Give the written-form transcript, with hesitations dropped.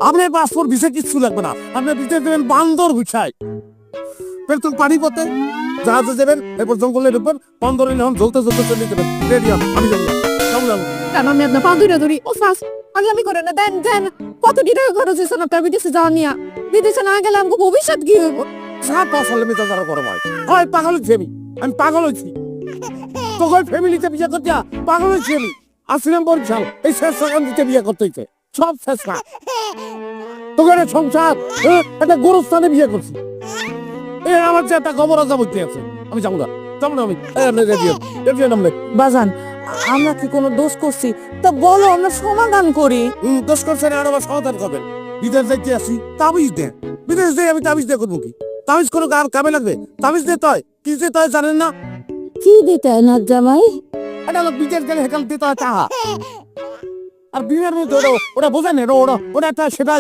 আপনার passport visa কিচ্ছু লাগবে না, আপনি বিদেশ দেবেন বান্দর গুছায়, পেট্রোল পানি পথে জাহাজে দেবেন, এরপর জঙ্গলে ঢুকবেন, বন্দরে যখন জ্বলতে জ্বলতে চলে যাবেন, রেডি আমি যাবো। কেন আমি আপনার পা ধরে ধরি? ও ফাস আমি করে না, দেন দেন। কত টাকা খরচ হয়েছে আপনার বিদেশে যাওয়া নিয়ে? বিদেশে না গেলে আমাকে ভবিষ্যৎ কি হইব? সাত আসলে মিতা যারা গরম হয় পাগল হয়েছি আমি পাগল হয়েছি তোর ফ্যামিলিতে বিয়ে করতে পাগল হয়েছি আমি আসলাম বলছাল এই শেষ সকাল দিতে বিয়ে করতে হইছে সব শেষ না তোকে সংসার একটা গোরস্থানে বিয়ে করছি এ আমার যে একটা খবর আছে বলতে আছে আমি যাবো না আমি রেডি নামলে বাজান, আমরা কি কোনো দোষ করছি? তা বলো, আমরা সমাধান করি। দোষ করছেন আর আমার সমাধান করবেন বিদেশ যাইতে আসি তাবিজ দেন বিদেশ দিয়ে আমি তাবিজ দিয়ে করবো কি তাবিজ কোনো আর কামে লাগবে তাবিজ দিয়ে তয় কি দিয়ে তয় জানেন না কি দিতে না জামাই? এটা লোক বিদেশ গেলে হেকাল দিতে হয় তাহা আর বিয়ের মধ্যে ওটা বোঝেন ওটা একটা সেটা